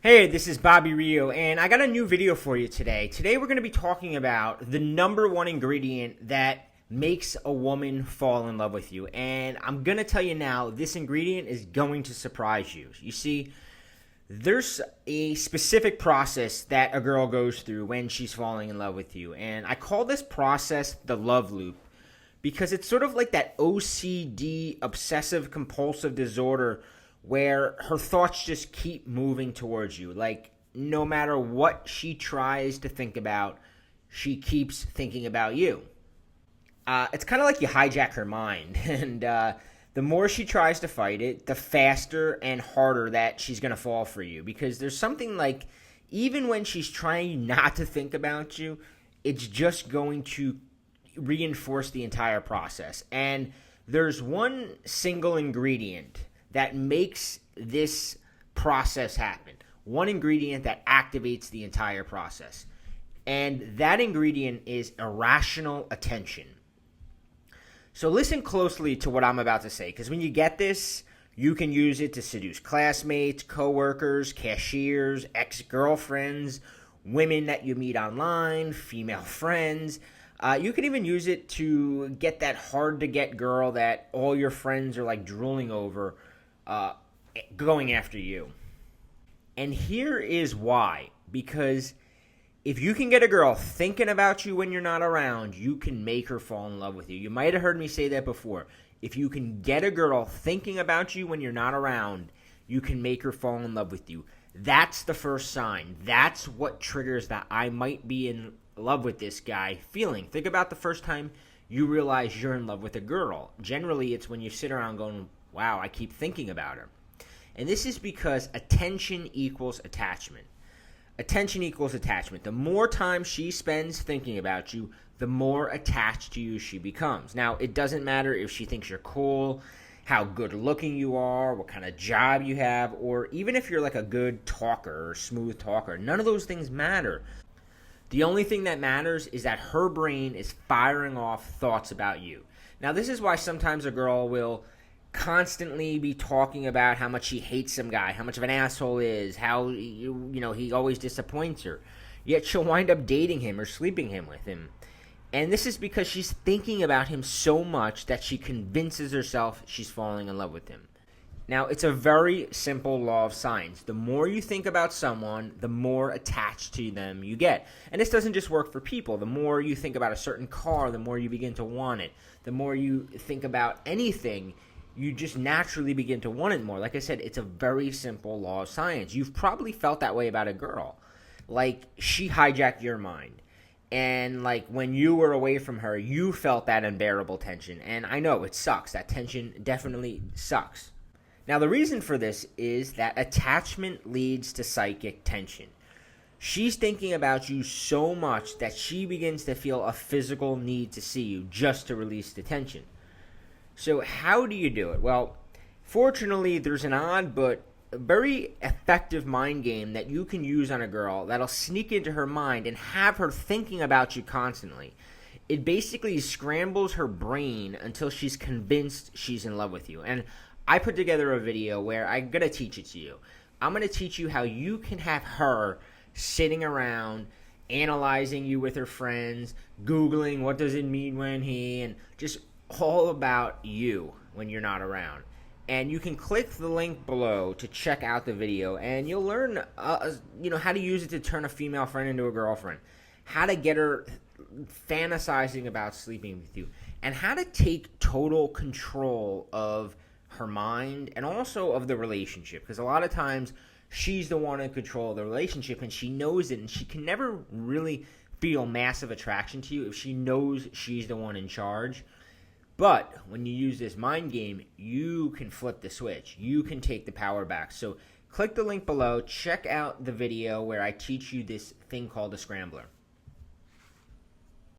Hey, this is Bobby Rio, and I got a new video for you today. Today we're going to be talking about the number one ingredient that makes a woman fall in love with you. And I'm going to tell you now, this ingredient is going to surprise you. You see, there's a specific process that a girl goes through when she's falling in love with you. And I call this process the love loop because it's sort of like that OCD, obsessive compulsive disorder, where her thoughts just keep moving towards you. Like, no matter what she tries to think about, she keeps thinking about you. It's kind of like you hijack her mind. And the more she tries to fight it, the faster and harder that she's going to fall for you. Because there's something like, even when she's trying not to think about you, it's just going to reinforce the entire process. And there's one single ingredient that makes this process happen. One ingredient that activates the entire process. And that ingredient is irrational attention. So listen closely to what I'm about to say, because when you get this, you can use it to seduce classmates, coworkers, cashiers, ex-girlfriends, women that you meet online, female friends. You can even use it to get that hard-to-get girl that all your friends are like drooling over, going after you. And here is why. Because if you can get a girl thinking about you when you're not around, you can make her fall in love with you. You might have heard me say that before. If you can get a girl thinking about you when you're not around, you can make her fall in love with you. That's the first sign. That's what triggers that I might be in love with this guy feeling. Think about the first time you realize you're in love with a girl. Generally, it's when you sit around going, wow, I keep thinking about her. And this is because attention equals attachment. Attention equals attachment. The more time she spends thinking about you, the more attached to you she becomes. Now, it doesn't matter if she thinks you're cool, how good looking you are, what kind of job you have, or even if you're like a good talker or smooth talker. None of those things matter. The only thing that matters is that her brain is firing off thoughts about you. Now, this is why sometimes a girl will constantly be talking about how much she hates some guy, how much of an asshole is, how he always disappoints her. Yet she'll wind up dating him or sleeping with him. And this is because she's thinking about him so much that she convinces herself she's falling in love with him. Now, it's a very simple law of science. The more you think about someone, the more attached to them you get. And this doesn't just work for people. The more you think about a certain car, the more you begin to want it. The more you think about anything, you just naturally begin to want it more. Like I said, it's a very simple law of science. You've probably felt that way about a girl. Like, she hijacked your mind. And, like, when you were away from her, you felt that unbearable tension. And I know, it sucks. That tension definitely sucks. Now, the reason for this is that attachment leads to psychic tension. She's thinking about you so much that she begins to feel a physical need to see you just to release the tension. So how do you do it? Well, fortunately, there's an odd but very effective mind game that you can use on a girl that'll sneak into her mind and have her thinking about you constantly. It basically scrambles her brain until she's convinced she's in love with you. And I put together a video where I'm going to teach it to you. I'm going to teach you how you can have her sitting around analyzing you with her friends, Googling what does it mean when he, and just all about you when you're not around. And you can click the link below to check out the video, and you'll learn how to use it to turn a female friend into a girlfriend, how to get her fantasizing about sleeping with you, and how to take total control of her mind and also of the relationship. Because a lot of times she's the one in control of the relationship, and she knows it, and she can never really feel massive attraction to you if she knows she's the one in charge. But when you use this mind game, you can flip the switch. You can take the power back. So click the link below. Check out the video where I teach you this thing called a scrambler.